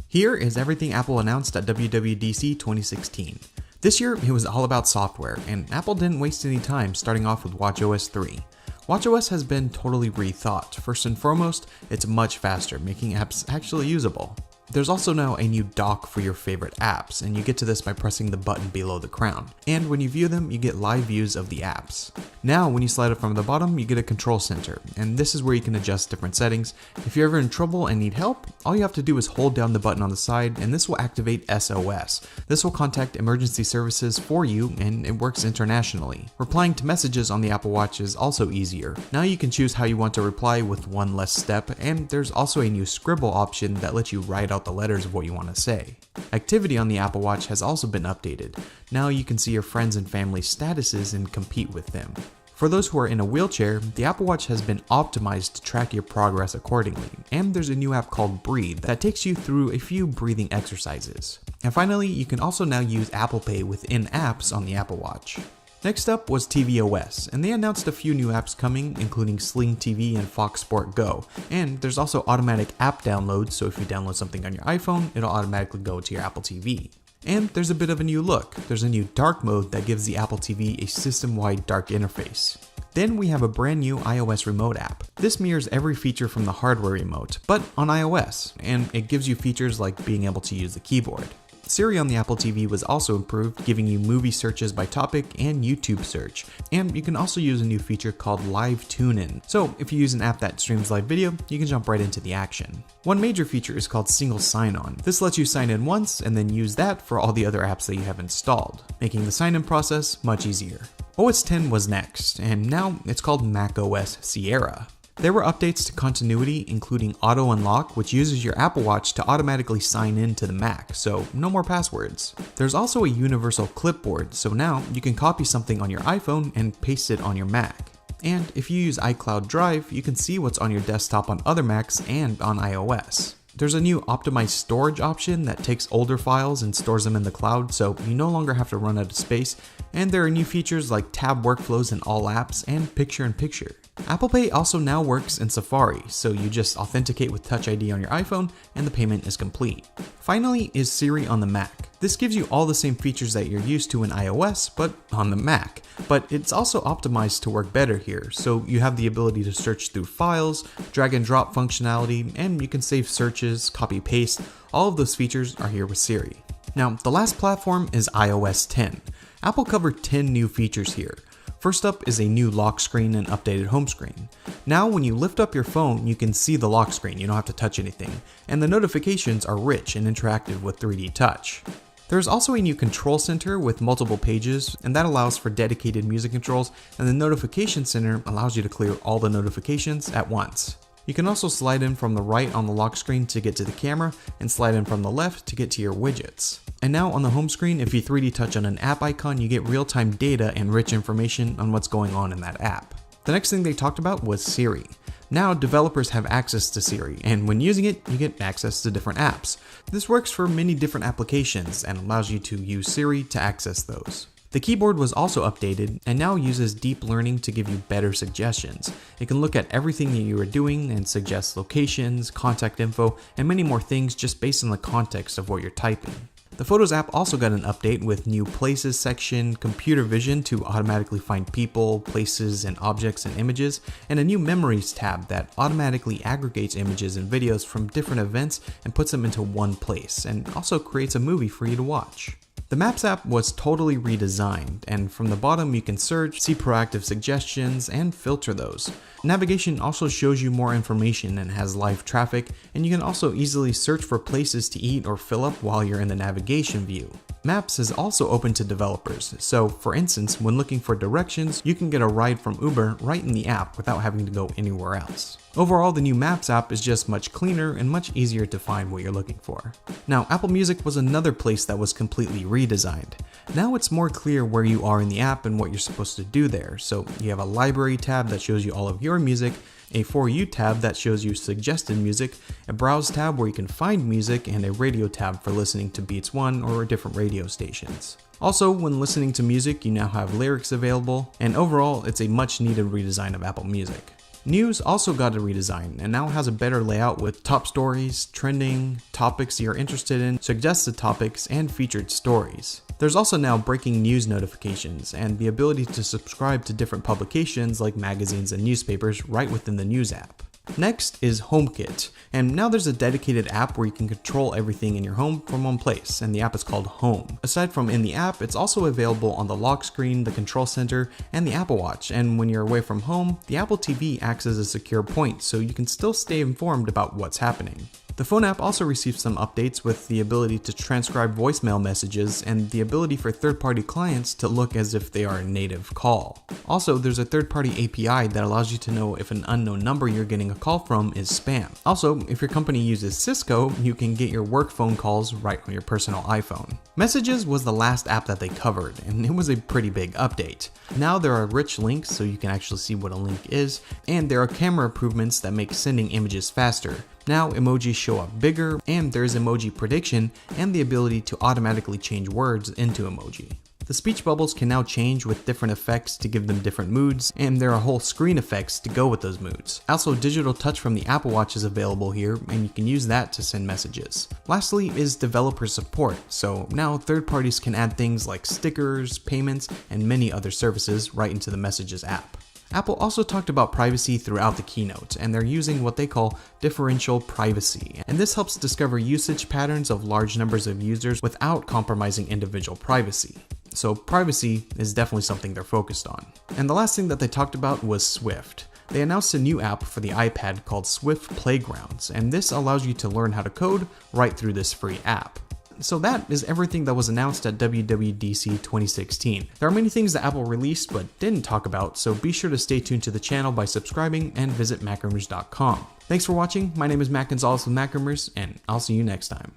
Here is everything Apple announced at WWDC 2016. This year, it was all about software, and Apple didn't waste any time starting off with watchOS 3. watchOS has been totally rethought. First and foremost, it's much faster, making apps actually usable. There's also now a new dock for your favorite apps, and you get to this by pressing the button below the crown. And when you view them, you get live views of the apps. Now, when you slide it from the bottom, you get a control center, and this is where you can adjust different settings. If you're ever in trouble and need help, all you have to do is hold down the button on the side, and this will activate SOS. This will contact emergency services for you, and it works internationally. Replying to messages on the Apple Watch is also easier. Now you can choose how you want to reply with one less step, and there's also a new scribble option that lets you write out the letters of what you want to say. Activity on the Apple Watch has also been updated. Now you can see your friends and family statuses and compete with them. For those who are in a wheelchair, the Apple Watch has been optimized to track your progress accordingly, and there's a new app called Breathe that takes you through a few breathing exercises. And finally, you can also now use Apple Pay within apps on the Apple Watch. Next up was tvOS, and they announced a few new apps coming, including Sling TV and Fox Sport Go. And there's also automatic app downloads, so if you download something on your iPhone, it'll automatically go to your Apple TV. And there's a bit of a new look. There's a new dark mode that gives the Apple TV a system-wide dark interface. Then we have a brand new iOS remote app. This mirrors every feature from the hardware remote, but on iOS, and it gives you features like being able to use the keyboard. Siri on the Apple TV was also improved, giving you movie searches by topic and YouTube search. And you can also use a new feature called Live Tune-In. So if you use an app that streams live video, you can jump right into the action. One major feature is called Single Sign-On. This lets you sign in once and then use that for all the other apps that you have installed, making the sign-in process much easier. OS X was next, and now it's called macOS Sierra. There were updates to continuity, including Auto Unlock, which uses your Apple Watch to automatically sign in to the Mac, so no more passwords. There's also a universal clipboard, so now you can copy something on your iPhone and paste it on your Mac. And if you use iCloud Drive, you can see what's on your desktop on other Macs and on iOS. There's a new optimized storage option that takes older files and stores them in the cloud, so you no longer have to run out of space, and there are new features like tab workflows in all apps and picture-in-picture. Apple Pay also now works in Safari, so you just authenticate with Touch ID on your iPhone and the payment is complete. Finally is Siri on the Mac. This gives you all the same features that you're used to in iOS, but on the Mac. But it's also optimized to work better here, so you have the ability to search through files, drag and drop functionality, and you can save searches, copy paste. All of those features are here with Siri. Now, the last platform is iOS 10. Apple covered 10 new features here. First up is a new lock screen and updated home screen. Now when you lift up your phone, you can see the lock screen, you don't have to touch anything, and the notifications are rich and interactive with 3D touch. There's also a new control center with multiple pages, and that allows for dedicated music controls, and the notification center allows you to clear all the notifications at once. You can also slide in from the right on the lock screen to get to the camera, and slide in from the left to get to your widgets. And now on the home screen, if you 3D touch on an app icon, you get real-time data and rich information on what's going on in that app. The next thing they talked about was Siri. Now developers have access to Siri, and when using it, you get access to different apps. This works for many different applications and allows you to use Siri to access those. The keyboard was also updated and now uses deep learning to give you better suggestions. It can look at everything that you are doing and suggest locations, contact info, and many more things just based on the context of what you're typing. The Photos app also got an update with new Places section, computer vision to automatically find people, places, and objects and images, and a new Memories tab that automatically aggregates images and videos from different events and puts them into one place, and also creates a movie for you to watch. The Maps app was totally redesigned, and from the bottom you can search, see proactive suggestions, and filter those. Navigation also shows you more information and has live traffic, and you can also easily search for places to eat or fill up while you're in the navigation view. Maps is also open to developers, so for instance, when looking for directions, you can get a ride from Uber right in the app without having to go anywhere else. Overall, the new Maps app is just much cleaner and much easier to find what you're looking for. Now, Apple Music was another place that was completely redesigned. Now it's more clear where you are in the app and what you're supposed to do there, so you have a library tab that shows you all of your music, a For You tab that shows you suggested music, a Browse tab where you can find music, and a Radio tab for listening to Beats One or different radio stations. Also, when listening to music, you now have lyrics available, and overall, it's a much needed redesign of Apple Music. News also got a redesign and now has a better layout with top stories, trending, topics you're interested in, suggested topics, and featured stories. There's also now breaking news notifications and the ability to subscribe to different publications like magazines and newspapers right within the News app. Next is HomeKit, and now there's a dedicated app where you can control everything in your home from one place, and the app is called Home. Aside from in the app, it's also available on the lock screen, the control center, and the Apple Watch, and when you're away from home, the Apple TV acts as a secure point so you can still stay informed about what's happening. The phone app also received some updates with the ability to transcribe voicemail messages and the ability for third-party clients to look as if they are a native call. Also, there's a third-party API that allows you to know if an unknown number you're getting a call from is spam. Also, if your company uses Cisco, you can get your work phone calls right on your personal iPhone. Messages was the last app that they covered, and it was a pretty big update. Now there are rich links so you can actually see what a link is, and there are camera improvements that make sending images faster. Now emojis show up bigger, and there's emoji prediction and the ability to automatically change words into emoji. The speech bubbles can now change with different effects to give them different moods, and there are whole screen effects to go with those moods. Also, digital touch from the Apple Watch is available here, and you can use that to send messages. Lastly is developer support, so now third parties can add things like stickers, payments, and many other services right into the Messages app. Apple also talked about privacy throughout the keynote, and they're using what they call differential privacy, and this helps discover usage patterns of large numbers of users without compromising individual privacy. So privacy is definitely something they're focused on. And the last thing that they talked about was Swift. They announced a new app for the iPad called Swift Playgrounds, and this allows you to learn how to code right through this free app. So that is everything that was announced at WWDC 2016. There are many things that Apple released but didn't talk about, so be sure to stay tuned to the channel by subscribing and visit MacRumors.com. Thanks for watching. My name is Matt Gonzalez with MacRumors, and I'll see you next time.